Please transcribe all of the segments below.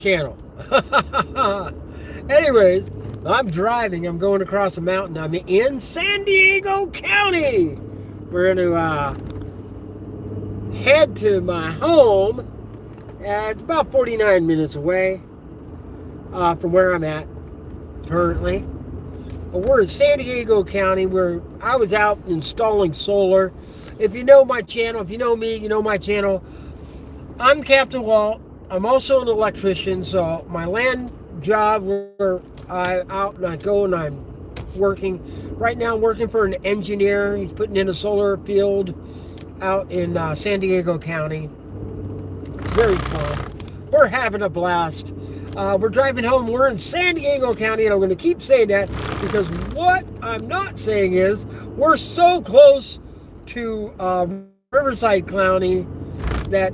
channel. Anyways, I'm driving. I'm going across a mountain. I'm in San Diego County. We're going to head to my home. It's about 49 minutes away from where I'm at currently. But we're in San Diego County where I was out installing solar. If you know my channel, if you know me, you know my channel. I'm Captain Walt. I'm also an electrician, so my land job where I out and I go and I'm working. Right now I'm working for an engineer. He's putting in a solar field out in San Diego County. Very fun. We're having a blast. We're driving home. We're in San Diego County, and I'm going to keep saying that because what I'm not saying is we're so close to Riverside County that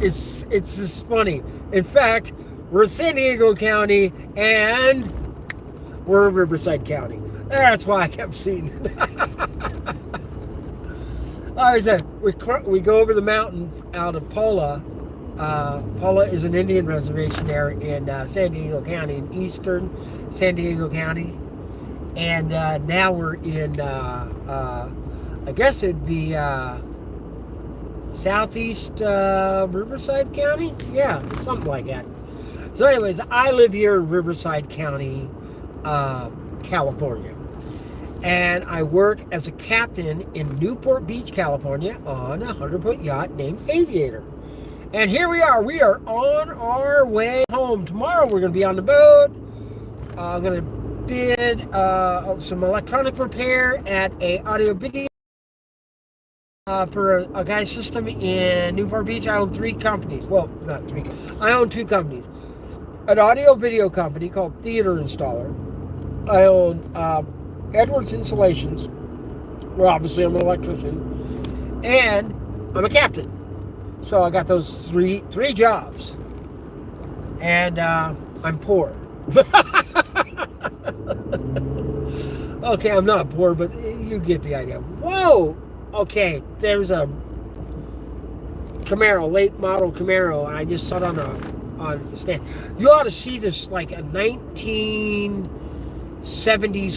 it's just funny. In fact, we're in San Diego County and we're in Riverside County. That's why I kept seeing it. I said we go over the mountain out of Pola. Pola is an Indian reservation there in San Diego County, in eastern San Diego County. And now we're in, I guess it'd be southeast Riverside County? Yeah, something like that. So anyways, I live here in Riverside County, California. And I work as a captain in Newport Beach, California on a 100-foot yacht named Aviator. And here we are. We are on our way home. Tomorrow we're going to be on the boat. I'm going to bid some electronic repair at a audio video for a guy's system in Newport Beach. I own 3 companies. Well, not 3. I own 2 companies. An audio video company called Theater Installer. I own Edwards Installations. Well, obviously I'm an electrician. And I'm a captain. So I got those three jobs. And I'm poor. Okay, I'm not poor, but you get the idea. Whoa! Okay, there's a Camaro, late model Camaro, and I just saw it on the stand. You ought to see this, like a 1970s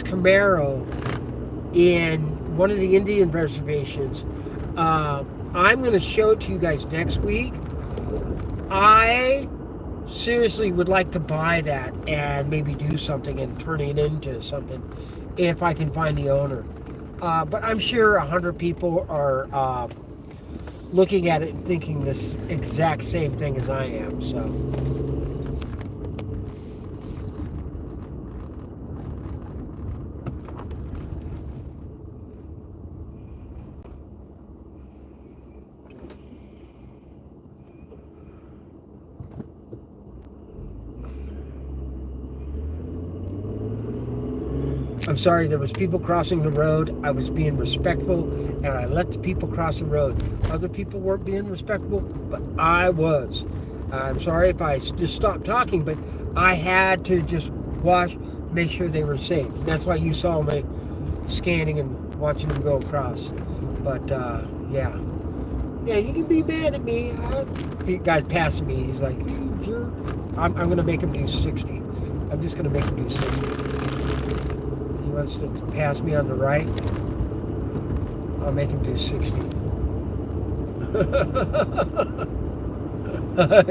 Camaro in one of the Indian reservations. I'm going to show it to you guys next week. I seriously would like to buy that and maybe do something and turn it into something if I can find the owner. But I'm sure 100 people are looking at it and thinking this exact same thing as I am. So. I'm sorry, there was people crossing the road. I was being respectful, and I let the people cross the road. Other people weren't being respectful, but I was. I'm sorry if I just stopped talking, but I had to just make sure they were safe. And that's why you saw me scanning and watching them go across. But, yeah. Yeah, you can be mad at me. The guy's passing me. He's like, sure. I'm going to make him do 60. I'm just going to make him do 60. Wants to pass me on the right, I'll make him do 60.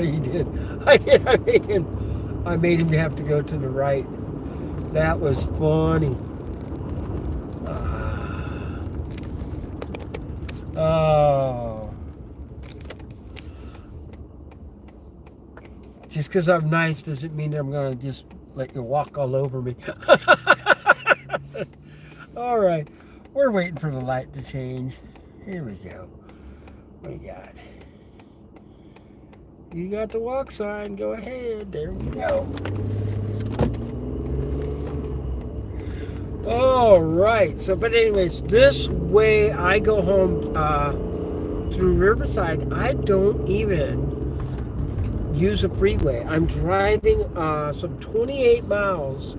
He did. I made him have to go to the right. That was funny. Oh. Just because I'm nice doesn't mean I'm going to just let you walk all over me. All right, we're waiting for the light to change. Here we go. What do you got? You got the walk sign. Go ahead. There we go. All right. So, but anyways, this way I go home through Riverside. I don't even use a freeway. I'm driving some 28 miles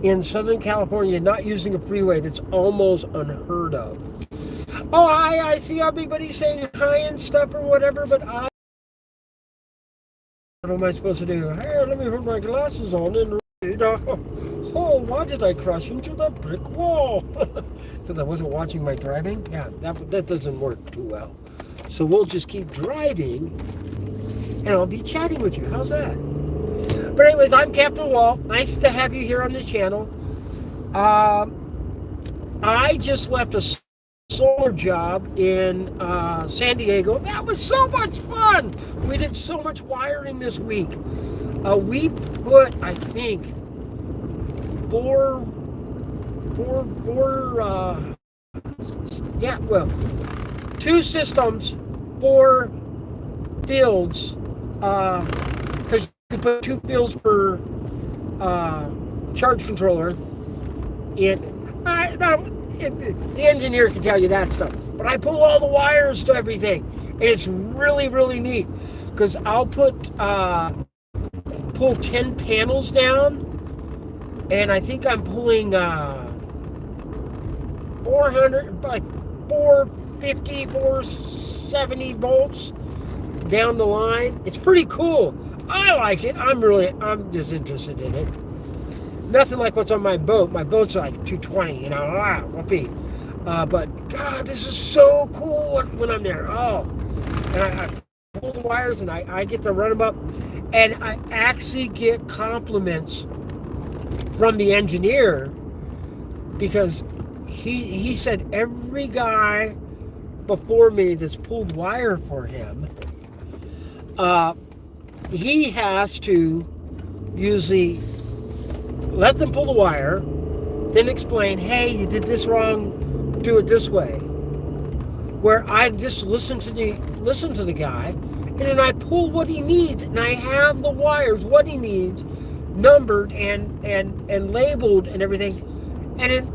in Southern California, not using a freeway. That's almost unheard of. Oh, hi, I see everybody saying hi and stuff or whatever, but What am I supposed to do? Hey, let me put my glasses on and read. Oh, why did I crash into the brick wall? Because I wasn't watching my driving? Yeah, that doesn't work too well. So we'll just keep driving, and I'll be chatting with you. How's that? But anyways, I'm Captain Walt. Nice to have you here on the channel. I just left a solar job in San Diego. That was so much fun. We did so much wiring this week. We put, I think, four, two systems, 4 fields, because you put 2 fields per charge controller in. The engineer can tell you that stuff, but I pull all the wires to everything, and it's really, really neat, because I'll pull 10 panels down, and I think I'm pulling 400, like 450, 470 volts down the line. It's pretty cool. I like it. I'm just interested in it. Nothing like what's on my boat. My boat's like 220, you know, whoopee. But God, this is so cool when I'm there. Oh, and I pull the wires, and I get to run them up, and I actually get compliments from the engineer, because he said every guy before me that's pulled wire for him, he has to usually let them pull the wire, then explain, hey, you did this wrong, do it this way. Where I just listen to the guy, and then I pull what he needs, and I have the wires, what he needs, numbered and labeled and everything, and then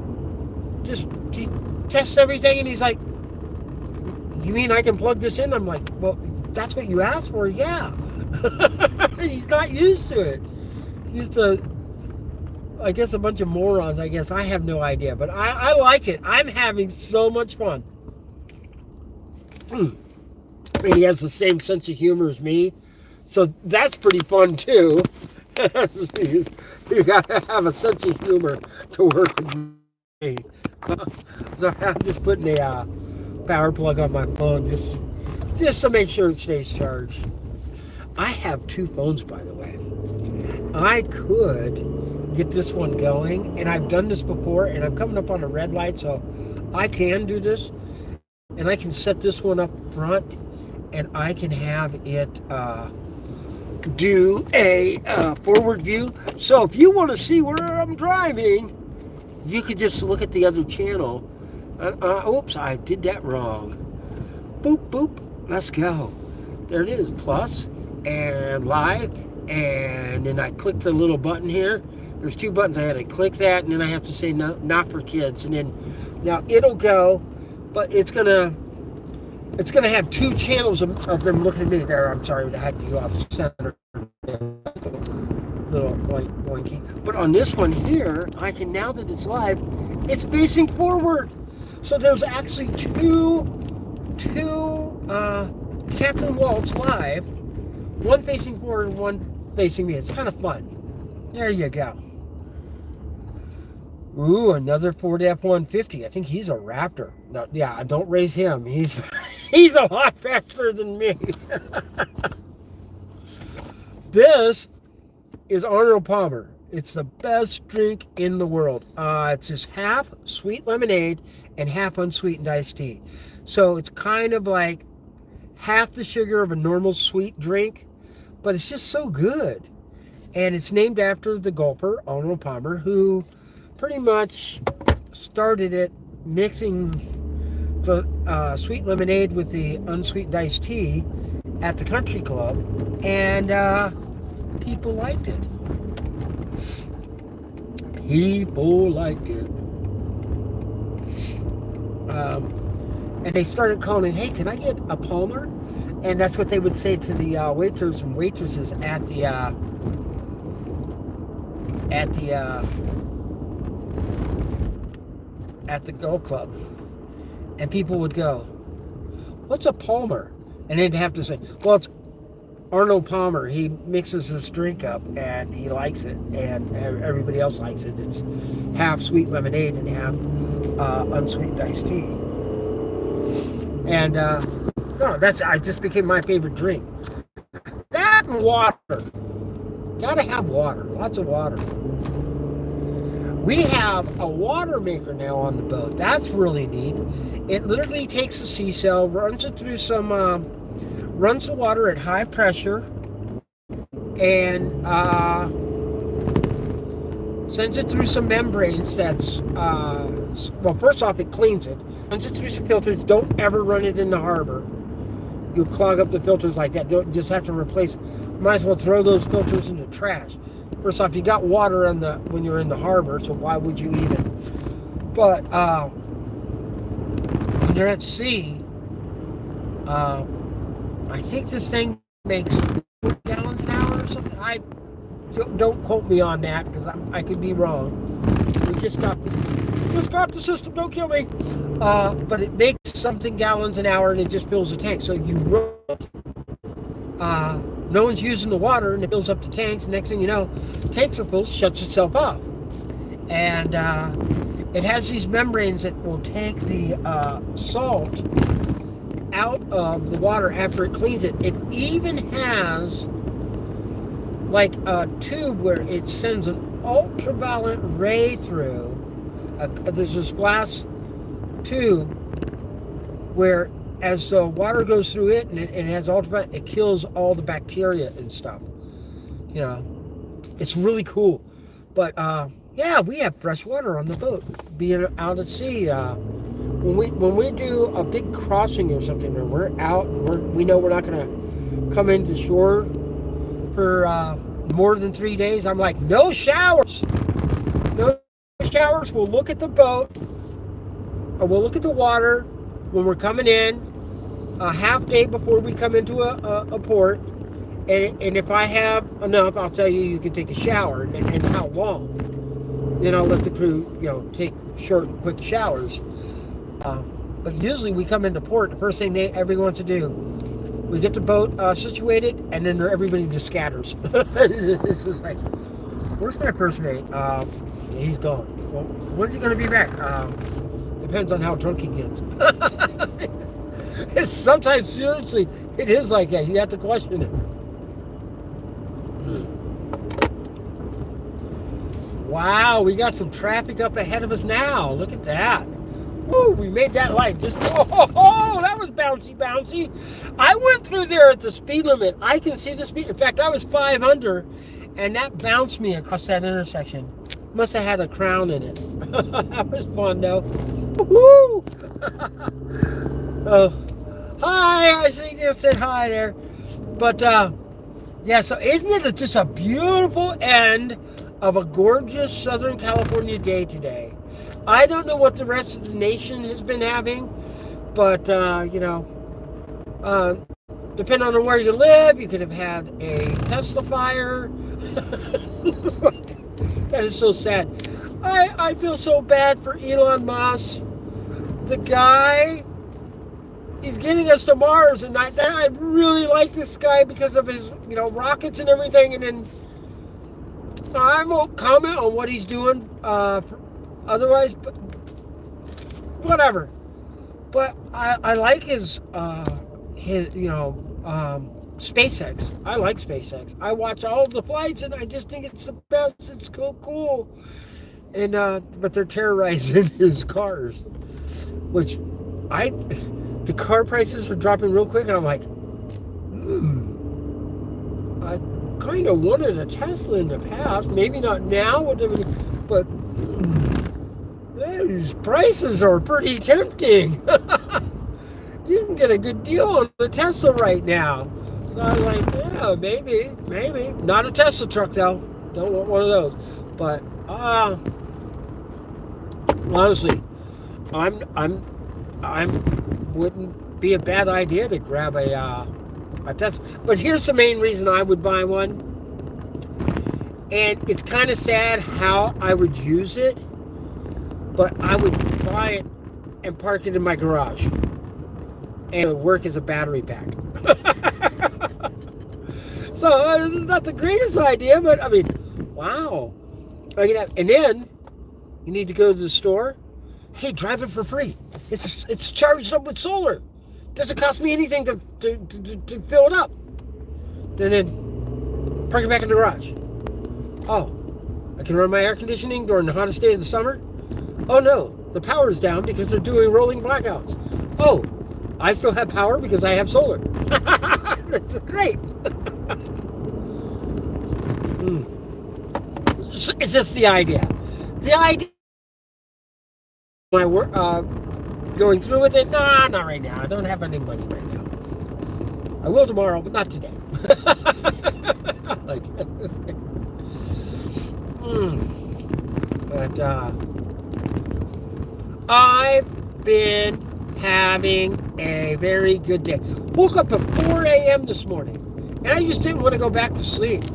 just he tests everything, and he's like, you mean I can plug this in? I'm like, well, that's what you asked for, yeah. He's not used to it. Used to, I guess, a bunch of morons, I guess. I have no idea, but I like it. I'm having so much fun. And he has the same sense of humor as me, so that's pretty fun too. You gotta have a sense of humor to work with me. So I'm just putting a power plug on my phone just to make sure it stays charged. I have 2 phones, by the way. I could get this one going, and I've done this before, and I'm coming up on a red light, so I can do this, and I can set this one up front, and I can have it do a forward view. So if you want to see where I'm driving, you could just look at the other channel. Oops, I did that wrong. Boop, boop, let's go. There it is, plus and live, and then I click the little button here. There's 2 buttons. I had to click that, and then I have to say no, not for kids, and then now it'll go, but it's gonna have 2 channels of them looking at me. There, I'm sorry, I had to go off center, little boinky. But on this one here, I can, now that it's live, it's facing forward. So there's actually two Captain Walt's live. One facing forward and one facing me. It's kind of fun. There you go. Ooh, another Ford F-150. I think he's a Raptor. No, yeah, don't raise him. He's a lot faster than me. This is Arnold Palmer. It's the best drink in the world. It's just half sweet lemonade and half unsweetened iced tea. So it's kind of like half the sugar of a normal sweet drink, but it's just so good. And it's named after the golfer, Arnold Palmer, who pretty much started it, mixing the sweet lemonade with the unsweetened iced tea at the country club, and people liked it. People liked it. And they started calling, hey, can I get a Palmer? And that's what they would say to the waiters and waitresses at the golf club. And people would go, what's a Palmer? And they'd have to say, well, it's Arnold Palmer, he mixes this drink up and he likes it, and everybody else likes it. It's half sweet lemonade and half unsweetened iced tea. And no, I just became my favorite drink. That and water. Gotta have water. Lots of water. We have a water maker now on the boat. That's really neat. It literally takes a sea cell, runs it through some, runs the water at high pressure, and sends it through some membranes that's, well, first off, it cleans it. Runs it through some filters. Don't ever run it in the harbor. You'll clog up the filters like that. Don't just have to replace. Might as well throw those filters in the trash. First off, you got water on when you're in the harbor, so why would you even? But when you're at sea, I think this thing makes 4 gallons an hour or something. Don't quote me on that because I could be wrong. We just got the system. Don't kill me. But it makes something gallons an hour, and it just fills the tank. So you run. No one's using the water, and it fills up the tanks. Next thing you know, tanks are full, shuts itself off. And it has these membranes that will take the salt out of the water after it cleans it. It even has like a tube where it sends an ultraviolet ray through. There's this glass tube where as the water goes through it and it has ultraviolet, it kills all the bacteria and stuff. You know, it's really cool. But yeah, we have fresh water on the boat, being out at sea. When we do a big crossing or something, or we're out and we know we're not going to come into shore for more than 3 days, I'm like, no showers. No showers. We'll look at the boat, or we'll look at the water when we're coming in, a half day before we come into a port. And if I have enough, I'll tell you can take a shower, and how long. Then I'll let the crew, take short, quick showers. But usually we come into port, the first thing everyone wants to do, we get the boat situated, and then everybody just scatters. It's just like, where's my first mate? He's gone. Well, when's he going to be back? Depends on how drunk he gets. Sometimes, seriously, it is like that. You have to question it. Wow, we got some traffic up ahead of us now. Look at that. Woo, we made that light. Just, oh, that was bouncy. I went through there at the speed limit. I can see the speed. In fact, I was 5 under, and that bounced me across that intersection. Must have had a crown in it. That was fun, though. Woo! Oh, hi. I see you said hi there. But, yeah, so isn't it just a beautiful end of a gorgeous Southern California day today? I don't know what the rest of the nation has been having, but, depending on where you live, you could have had a Tesla fire. That is so sad. I feel so bad for Elon Musk. The guy, he's getting us to Mars, and I really like this guy because of his, rockets and everything, and then I won't comment on what he's doing otherwise, but whatever. But I like his SpaceX. I like SpaceX. I watch all of the flights, and I just think it's the best. It's cool. And but they're terrorizing his cars, which the car prices are dropping real quick, and I'm like, I kind of wanted a Tesla in the past. Maybe not now, but these prices are pretty tempting. You can get a good deal on the Tesla right now. So I'm like, yeah, maybe. Not a Tesla truck though. Don't want one of those. But honestly, I'm wouldn't be a bad idea to grab a Tesla. But here's the main reason I would buy one. And it's kind of sad how I would use it, but I would buy it and park it in my garage, and it would work as a battery pack. So not the greatest idea, but I mean, wow. And then you need to go to the store. Hey, drive it for free. It's charged up with solar. Doesn't cost me anything to fill it up. And then park it back in the garage. Oh, I can run my air conditioning during the hottest day of the summer. Oh no, the power is down because they're doing rolling blackouts. Oh, I still have power because I have solar. That's great. It's just the idea. The idea. My work, going through with it? Nah, not right now. I don't have any money right now. I will tomorrow, but not today. Like, but I've been having a very good day. Woke up at 4 a.m. this morning, and I just didn't want to go back to sleep.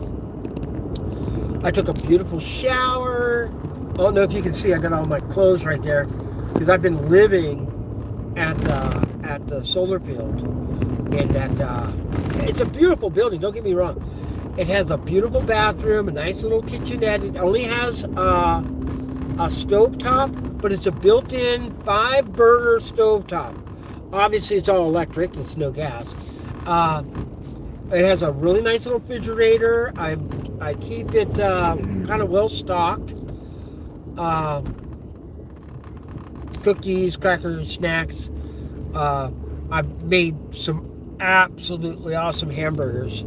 I took a beautiful shower. I don't know if you can see, I got all my clothes right there because I've been living at the solar field. And it's a beautiful building. Don't get me wrong. It has a beautiful bathroom, a nice little kitchenette. It only has a stovetop, but it's a built-in 5-burner stovetop. Obviously, it's all electric. It's no gas. It has a really nice little refrigerator. I keep it kind of well stocked. Cookies, crackers, snacks. I've made some absolutely awesome hamburgers.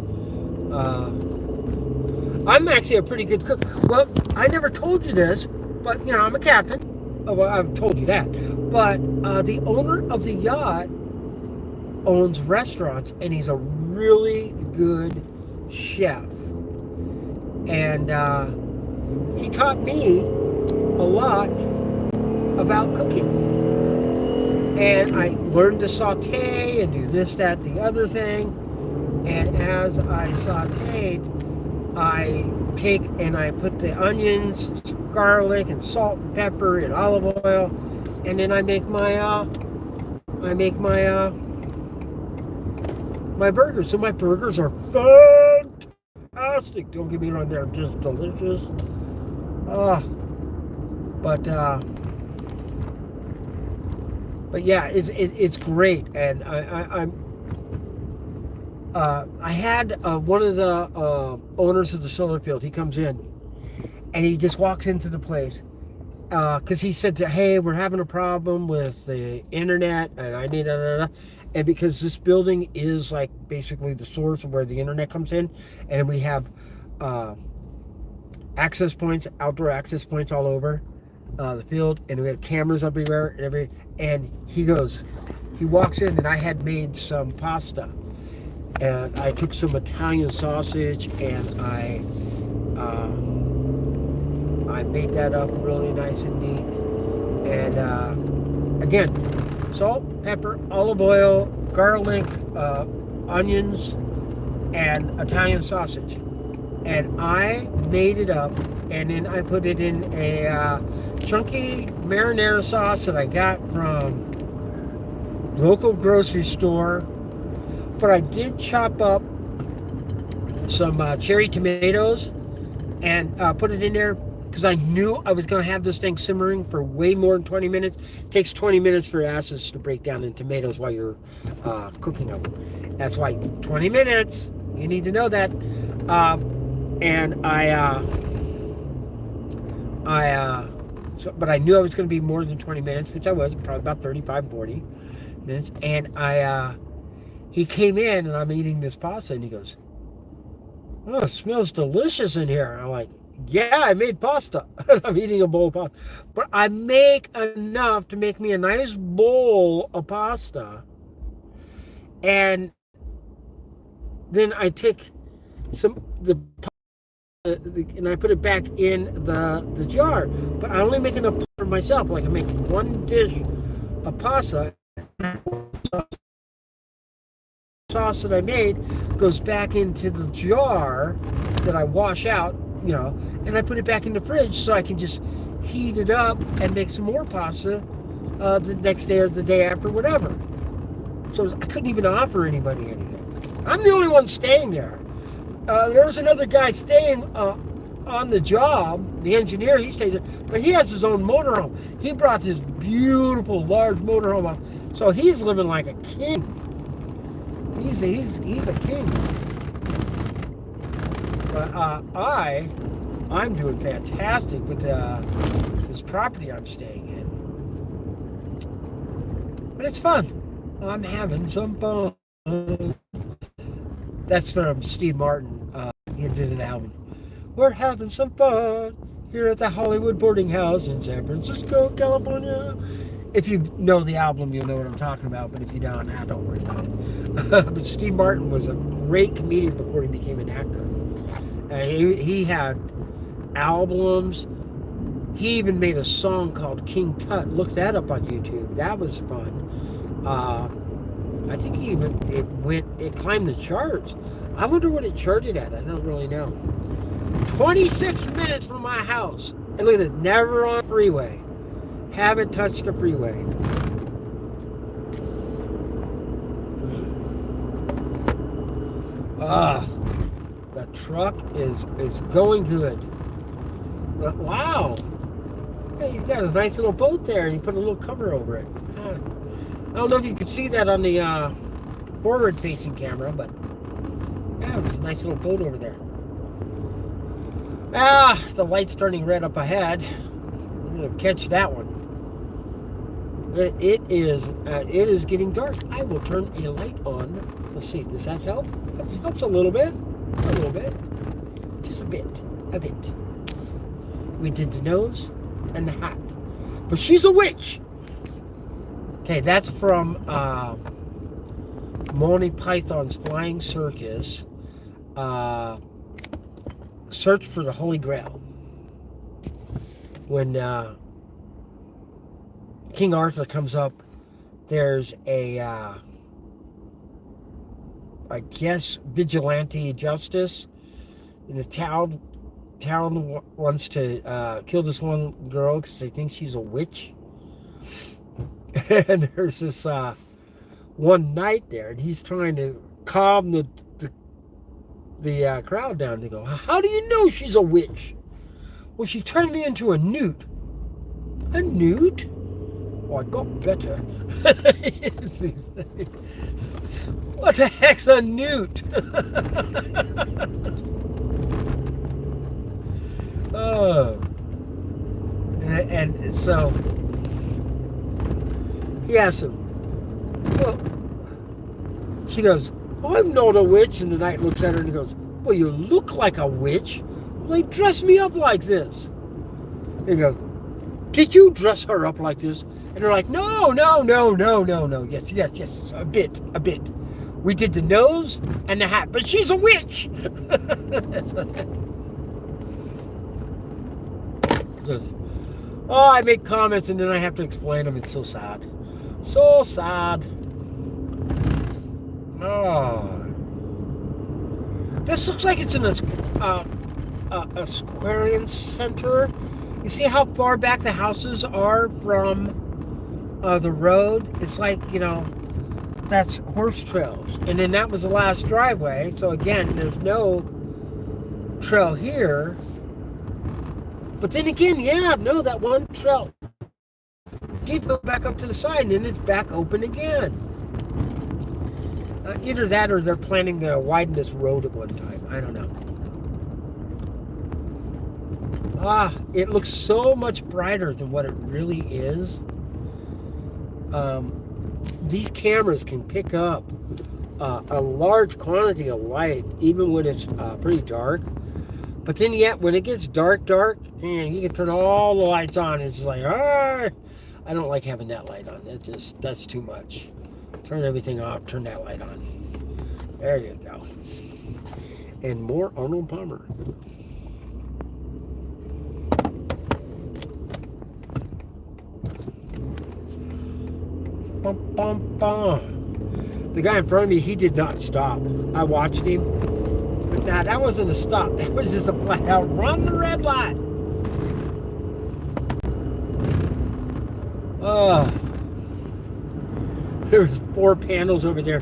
I'm actually a pretty good cook. Well, I never told you this, but you know, I'm a captain. Oh, well, I've told you that. But the owner of the yacht owns restaurants, and he's a really good chef. And he taught me a lot about cooking. And I learned to saute and do this, that, the other thing. And as I sauteed, I take and I put the onions, garlic, and salt and pepper and olive oil, and then I make my my burgers. So my burgers are fantastic. Don't get me wrong, they're just delicious. But yeah, it's great, and I had one of the owners of the solar field. He comes in, and he just walks into the place because he said, "Hey, we're having a problem with the internet, and I need and because this building is like basically the source of where the internet comes in, and we have access points, outdoor access points all over the field, and we have cameras everywhere, and he walks in, and I had made some pasta, and I took some Italian sausage, and I made that up really nice and neat, and again, salt, pepper, olive oil, garlic, onions, and Italian sausage. And I made it up, and then I put it in a chunky marinara sauce that I got from local grocery store. But I did chop up some cherry tomatoes and put it in there because I knew I was going to have this thing simmering for way more than 20 minutes. It takes 20 minutes for acids to break down in tomatoes while you're cooking them. That's why 20 minutes. You need to know that. And but I knew I was going to be more than 20 minutes, which I was, probably about 35, 40 minutes. And he came in, and I'm eating this pasta, and he goes, "Oh, it smells delicious in here." I'm like, "Yeah, I made pasta." I'm eating a bowl of pasta. But I make enough to make me a nice bowl of pasta. And then I take and I put it back in the jar, but I only make enough for myself. Like I make one dish of pasta. Sauce that I made goes back into the jar that I wash out, you know, and I put it back in the fridge so I can just heat it up and make some more pasta the next day or the day after, whatever. So I couldn't even offer anybody anything. I'm the only one staying there. there was another guy staying on the job, the engineer, he stayed there, but he has his own motorhome. He brought this beautiful, large motorhome up, so he's living like a king. He's a king. But I'm doing fantastic with this property I'm staying in. But it's fun. I'm having some fun. That's from Steve Martin. He did an album. We're having some fun here at the Hollywood boarding house in San Francisco, California. If you know the album, you'll know what I'm talking about. But if you don't, don't worry about it. But Steve Martin was a great comedian before he became an actor. He had albums. He even made a song called King Tut. Look that up on YouTube. That was fun. I think it climbed the charts. I wonder what it charted at. I don't really know. 26 minutes from my house. And look at this, never on freeway. Haven't touched the freeway. The truck is going good. But wow. Hey, you've got a nice little boat there and you put a little cover over it. I don't know if you can see that on the forward-facing camera, but yeah, there's a nice little boat over there. The light's turning red up ahead. I'm gonna catch that one. It is getting dark. I will turn a light on. Let's see. Does that help? That helps a little bit. A little bit. Just a bit. A bit. We did the nose and the hat. But she's a witch. Okay, that's from Monty Python's Flying Circus. Search for the Holy Grail. When King Arthur comes up, there's a I guess vigilante justice in the town wants to kill this one girl because they think she's a witch. And there's this one knight there, and he's trying to calm the crowd down. They go, how do you know she's a witch? Well, she turned me into a newt. A newt? Oh, I got better. What the heck's a newt? Oh. And so he asks him, well, she goes, oh, I'm not a witch. And the knight looks at her and he goes, well, you look like a witch. Well, they dress me up like this. And he goes, did you dress her up like this? And they're like, no. Yes, a bit. We did the nose and the hat, but she's a witch. I make comments and then I have to explain them. It's so sad. So sad. Oh. This looks like it's in a Aquarian Center. You see how far back the houses are from the road? It's like, that's horse trails. And then that was the last driveway. So again, there's no trail here. But then again, that one trail did go back up to the side and then it's back open again. Either that or they're planning to widen this road at one time. I don't know. It looks so much brighter than what it really is. These cameras can pick up a large quantity of light, even when it's pretty dark. But then yet, when it gets dark, man, you can turn all the lights on. It's like, I don't like having that light on. That's too much. Turn everything off, turn that light on. There you go. And more Arnold Palmer. Bum, bum, bum. The guy in front of me, he did not stop. I watched him. But nah, that wasn't a stop. That was just a flat out run the red light. There was 4 panels over there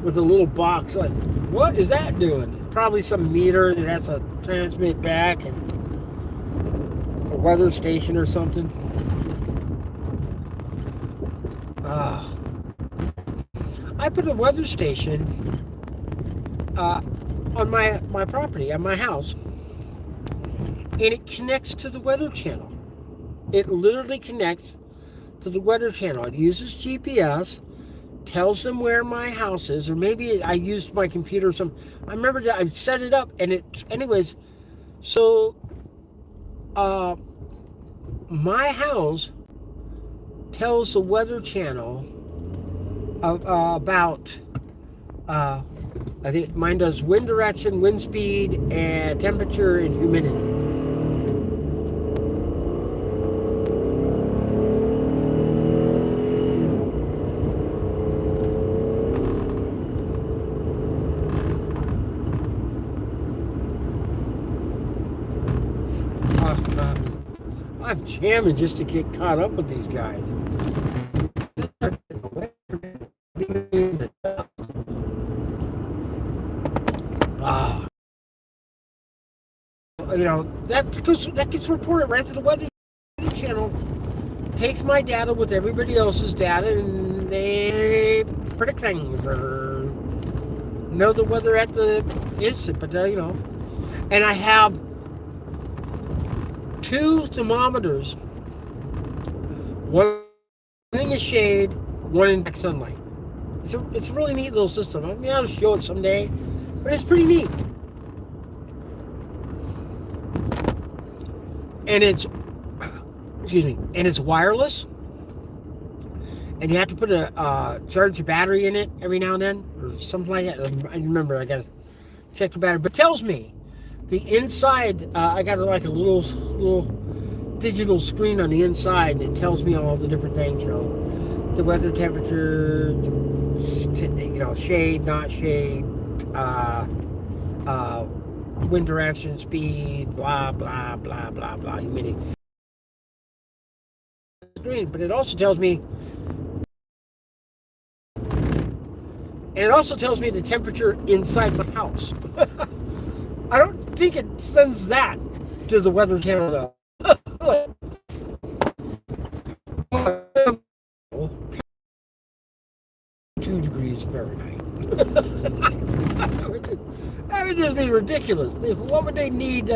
with a little box. Like, what is that doing? It's probably some meter that has to transmit back, and a weather station or something. I put a weather station on my property, on my house, and it connects to the weather channel. It literally connects to the weather channel. It uses GPS, tells them where my house is, or maybe I used my computer or something. I remember that I set it up, and anyways, so my house tells the weather channel about, I think mine does wind direction, wind speed, and temperature and humidity. I'm jamming just to get caught up with these guys. That gets reported right to the weather channel. Takes my data with everybody else's data, and they predict things or know the weather at the instant. But and I have 2 thermometers, one in the shade, one in direct sunlight. It's a really neat little system. I mean, I'll show it someday, but it's pretty neat. And it's wireless, and you have to put a charge a battery in it every now and then, or something like that. I remember I gotta check the battery, but it tells me the inside. I got like a little digital screen on the inside, and it tells me all the different things. The weather, temperature, shade, not shade, wind direction, speed, blah blah blah blah blah, humidity. But it also tells me, the temperature inside my house. I don't think it sends that to the weather channel though. 2 degrees Fahrenheit. That would just be ridiculous. What would they need?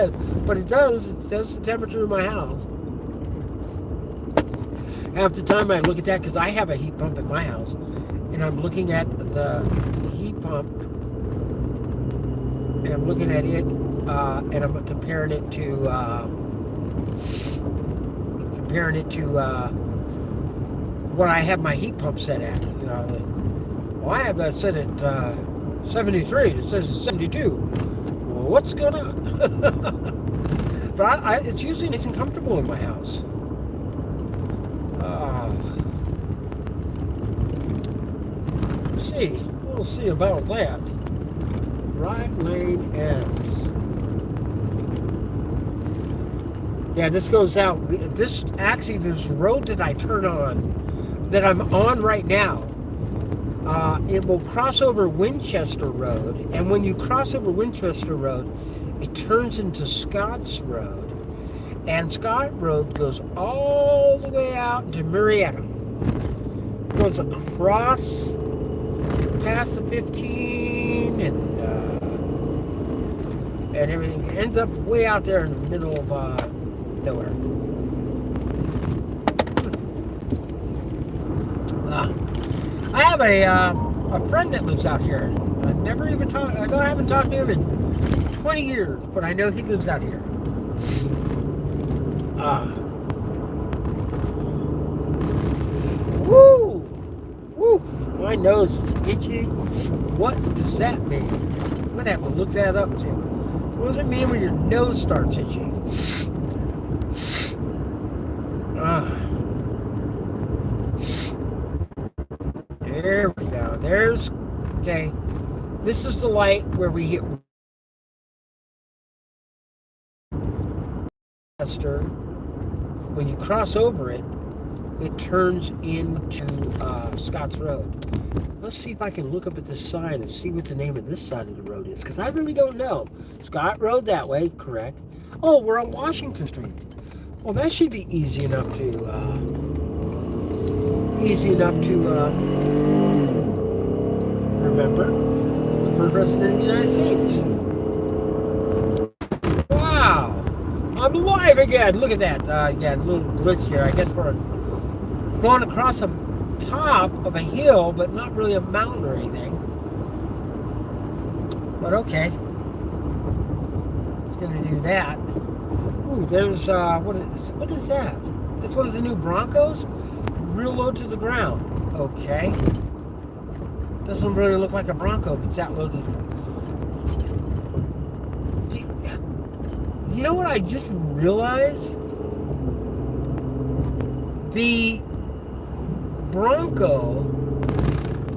But it does. It says the temperature of my house. Half the time I look at that, because I have a heat pump at my house, and I'm looking at the heat pump, and I'm looking at it, and I'm comparing it to what I have my heat pump set at. Well, I have that set at 73. It says it's 72. Well, what's going on? But it's usually nice and comfortable in my house. We'll see about that. Right lane ends. Yeah, this goes out. There's a road that I turn on, that I'm on right now. It will cross over Winchester Road, and when you cross over Winchester Road, it turns into Scotts Road, and Scott Road goes all the way out to Marietta. Goes across past the 15 and everything. It ends up way out there in the middle of nowhere. I have a friend that lives out here. I haven't talked to him in 20 years, but I know he lives out here. My nose is itchy. What does that mean? I'm gonna have to look that up and see. What does it mean when your nose starts itching? There we go. Okay. This is the light where we hit Winchester. When you cross over it, it turns into Scotts Road. Let's see if I can look up at this sign and see what the name of this side of the road is, because I really don't know. Scott Road that way, correct. Oh, we're on Washington Street. Well, that should be easy enough to remember. The first president of the United States. Wow, I'm live again. Look at that. Yeah, a little glitch here. I guess we're going across a top of a hill, but not really a mountain or anything. But okay, it's going to do that. Ooh, there's what is that? That's one of the new Broncos. Real low to the ground. Okay. Doesn't really look like a Bronco if it's that low to the ground. You know what I just realized? The Bronco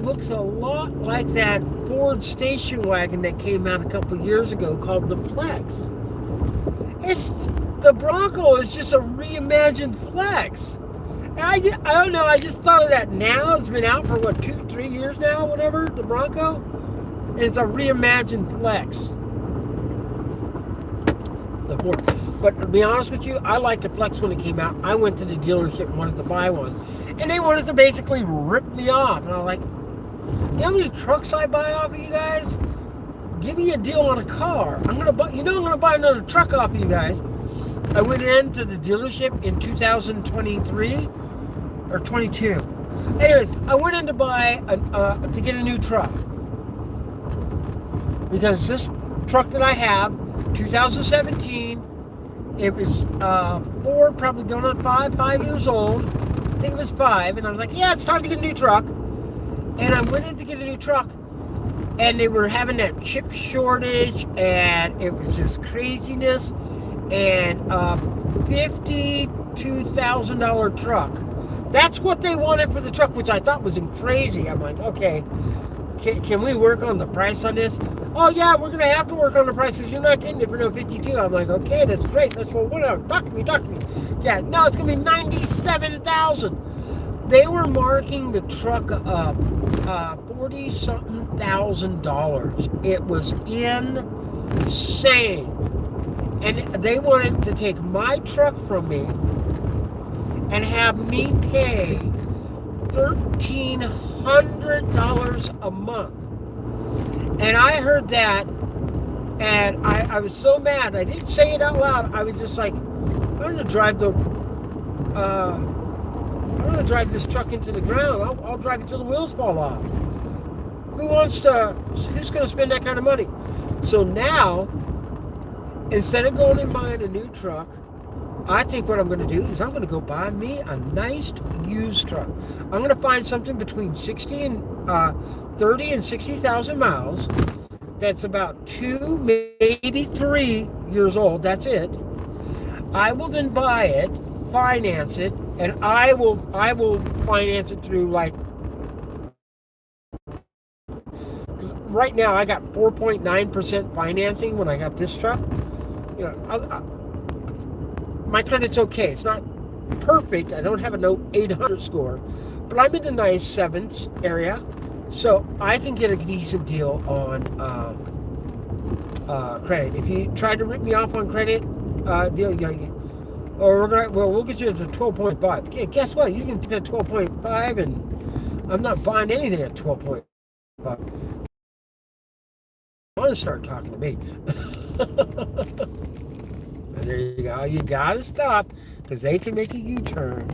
looks a lot like that Ford station wagon that came out a couple years ago called the Flex. The Bronco is just a reimagined Flex. And I don't know, I just thought of that now. It's been out for what, 2-3 years now, whatever, the Bronco. And it's a reimagined Flex. The Ford. But to be honest with you, I liked the Flex when it came out. I went to the dealership and wanted to buy one. And they wanted to basically rip me off. And I was like, you know how many trucks I buy off of you guys? Give me a deal on a car. I'm gonna buy another truck off of you guys. I went into the dealership in 2023 or 22. Anyways, I went in to buy to get a new truck because this truck that I have, 2017, it was 4, probably going on 5 years old. I think it was 5, and I was like, yeah, it's time to get a new truck. And I went in to get a new truck, and they were having that chip shortage, and it was just craziness. And $52,000 truck. That's what they wanted for the truck, which I thought was crazy. I'm like, okay, can we work on the price on this? Oh yeah, we're gonna have to work on the price because you're not getting it for no 52. I'm like, okay, that's great. That's what. Talk to me. Yeah, no, it's gonna be 97,000. They were marking the truck up $40-something thousand. It was insane. And they wanted to take my truck from me and have me pay $1,300 a month. And I heard that, and I was so mad. I didn't say it out loud. I was just like, I'm gonna drive this truck into the ground. I'll drive it till the wheels fall off. Who's gonna spend that kind of money? So now, instead of going and buying a new truck, I think what I'm going to do is I'm going to go buy me a nice used truck. I'm going to find something between 30 and 60,000 miles. That's about 2, maybe 3 years old. That's it. I will then buy it, finance it, and I will finance it through like. Right now, I got 4.9% financing when I got this truck. You know, my credit's okay. It's not perfect. I don't have a 800 score, but I'm in the nice 7s area, so I can get a decent deal on credit. If you tried to rip me off on credit, we'll get you to 12.5. Okay, guess what? You can get 12.5, and I'm not buying anything at 12.5. I want to start talking to me. There you go. You gotta stop because they can make a U-turn.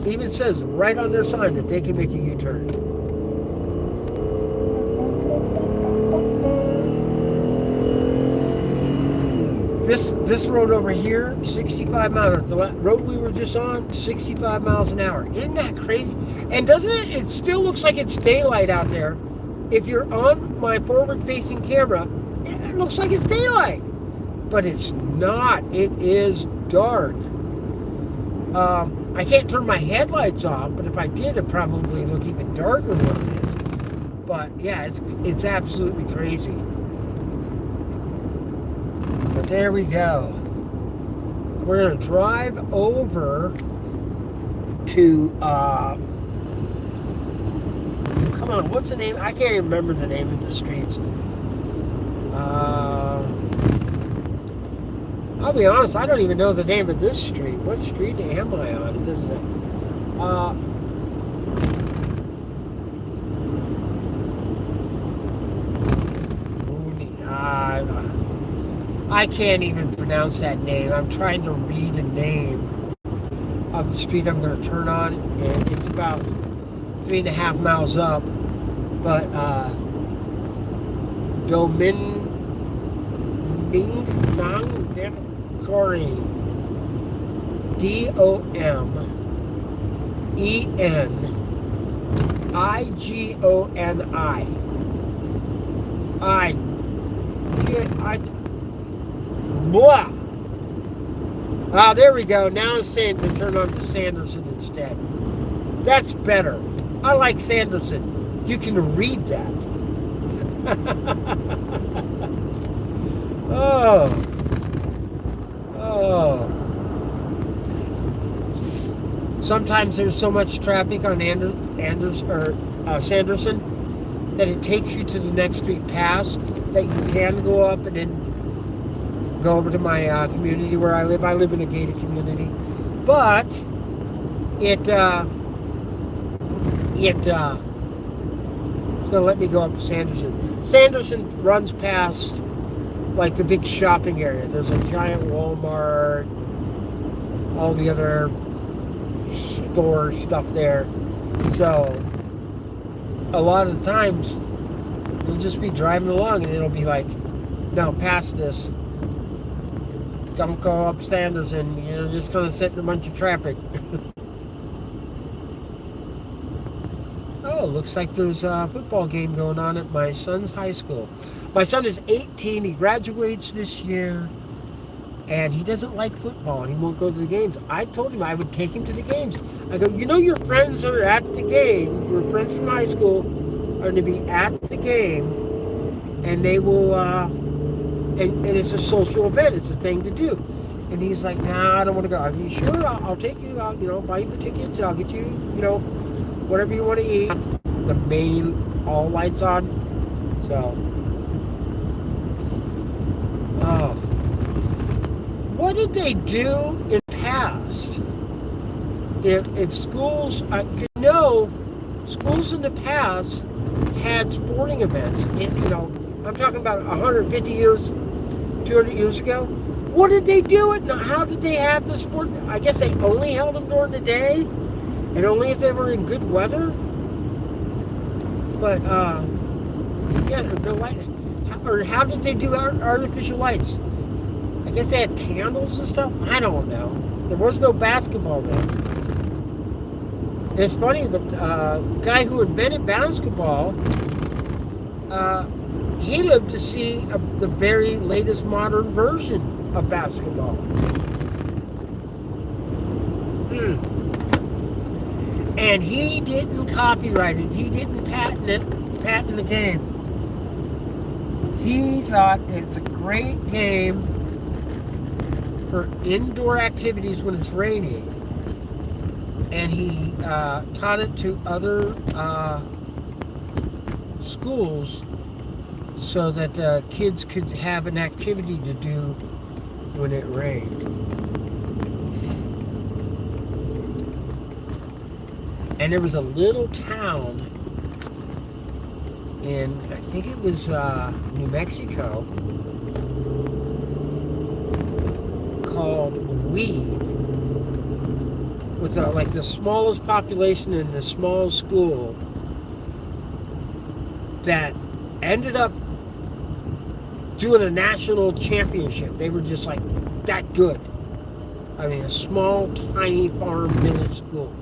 Even says right on their sign that they can make a U-turn. This road over here, 65 miles. The road we were just on, 65 miles an hour. Isn't that crazy? And doesn't it? It still looks like it's daylight out there. If you're on my forward-facing camera, it looks like it's daylight. But it's not. It is dark. I can't turn my headlights off, but if I did, it'd probably look even darker than it is. But yeah, it's absolutely crazy. But there we go. We're gonna drive over to, come on, what's the name? I can't even remember the name of the streets. I'll be honest, I don't even know the name of this street. What street am I on? This is it. I can't even pronounce that name. I'm trying to read the name of the street I'm going to turn on, and it's about 3.5 miles up. But Domengori, Domengoni. Blah. Ah, there we go. Now it's saying to turn on to Sanderson instead. That's better. I like Sanderson. You can read that. Oh. Sometimes there's so much traffic on Sanderson that it takes you to the next street past that you can go up and then go over to my community where I live. I live in a gated community, but it's gonna let me go up to Sanderson. Sanderson runs past like the big shopping area. There's a giant Walmart, all the other store stuff there. So a lot of the times you'll just be driving along and it'll be like, no, past this. Don't go up Sanderson. You're just going to sit in a bunch of traffic. Oh, looks like there's a football game going on at my son's high school. My son is 18. He graduates this year. And he doesn't like football. And he won't go to the games. I told him I would take him to the games. I go, you know your friends are at the game. Your friends from high school are going to be at the game. And they will... And it's a social event. It's a thing to do. And he's like, nah, I don't want to go. Are you sure? I'll take you out, buy you the tickets. I'll get you, whatever you want to eat. The main, all lights on. So. Oh. What did they do in the past? If schools, schools in the past had sporting events. I'm talking about 150 years, 200 years ago. What did they do it? How did they have the sport? I guess they only held them during the day, and only if they were in good weather. But no light. How did they do artificial lights? I guess they had candles and stuff. I don't know. There was no basketball then. And it's funny, but the guy who invented basketball. He lived to see the very latest modern version of basketball. And he didn't copyright it. He didn't patent the game. He thought it's a great game for indoor activities when it's raining. And he taught it to other schools so that kids could have an activity to do when it rained. And there was a little town in, I think it was New Mexico, called Weed, with like the smallest population in the small school, that ended up doing a national championship. They were just like that good. I mean, a small, tiny farm village school.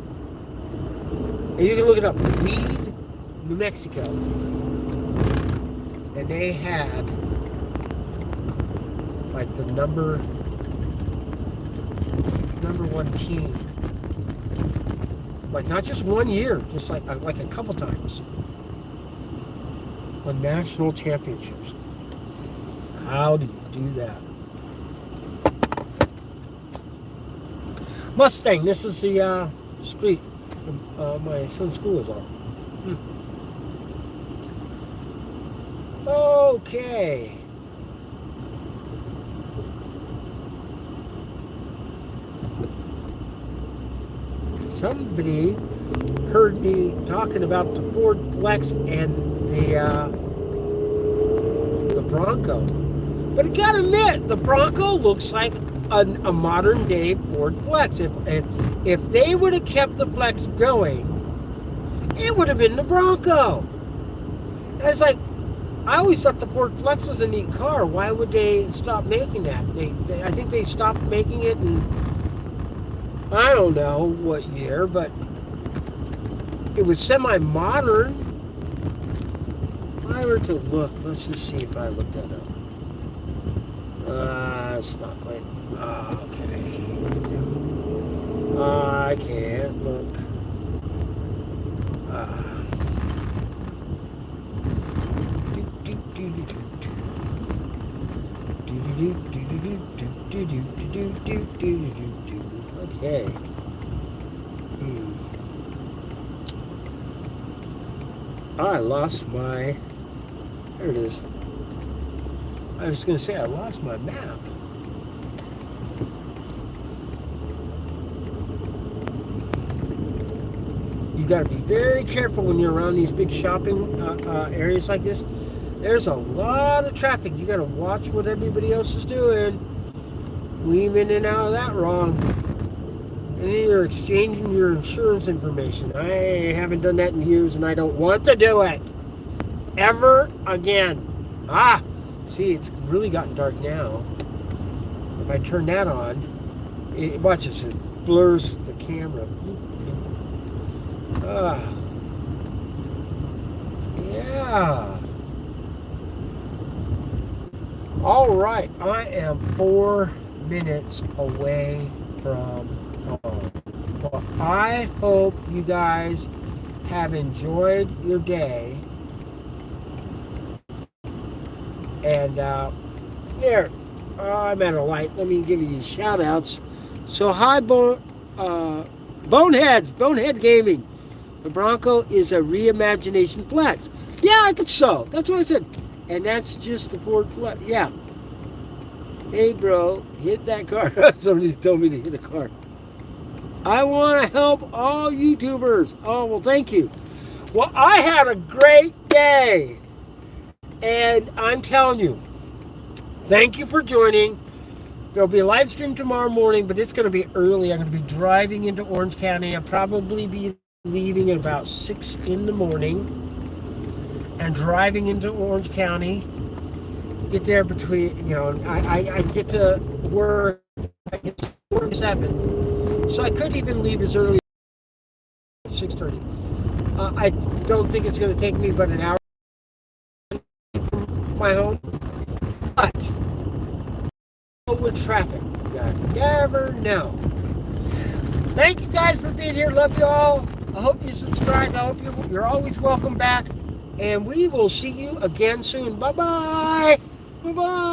And you can look it up, Weed, New Mexico. And they had like the number one team. Like not just one year, just like a couple times. On national championships. How do you do that? Mustang. This is the street my son's school is on. Okay. Somebody heard me talking about the Ford Flex and the Bronco. But I gotta admit, the Bronco looks like a modern day Ford Flex. If they would have kept the Flex going, it would have been the Bronco. And it's like, I always thought the Ford Flex was a neat car. Why would they stop making that? I think they stopped making it in, I don't know what year, but it was semi-modern. If I were to look, let's just see if I look that up. It's not quite. Okay. I can't look. Okay. I lost my. There it is. I was going to say I lost my map. You got to be very careful when you're around these big shopping areas like this. There's a lot of traffic. You got to watch what everybody else is doing. Weave in and out of that wrong. And then you're exchanging your insurance information. I haven't done that in years, and I don't want to do it ever again. See, it's really gotten dark now. If I turn that on, watch this, it blurs the camera. Yeah. All right, I am 4 minutes away from home. Well, I hope you guys have enjoyed your day. And here, I'm at a light. Let me give you these shout outs. So hi, Bonehead Gaming. The Bronco is a reimagination Flex. Yeah, I think so. That's what I said. And that's just the Ford Flex. Yeah. Hey, bro, hit that car. Somebody told me to hit a car. I want to help all YouTubers. Oh, well, thank you. Well, I had a great day. And I'm telling you, thank you for joining. There'll be a live stream tomorrow morning, but it's going to be early. I'm going to be driving into Orange County. I'll probably be leaving at about 6 in the morning and driving into Orange County. Get there between, I get to work, I get to work at 7. So I could even leave as early as 6:30. I don't think it's going to take me but an hour from my home. But with traffic, you never know. Thank you guys for being here. Love you all. I hope you subscribe. I hope you're always welcome back. And we will see you again soon. Bye-bye. Bye-bye.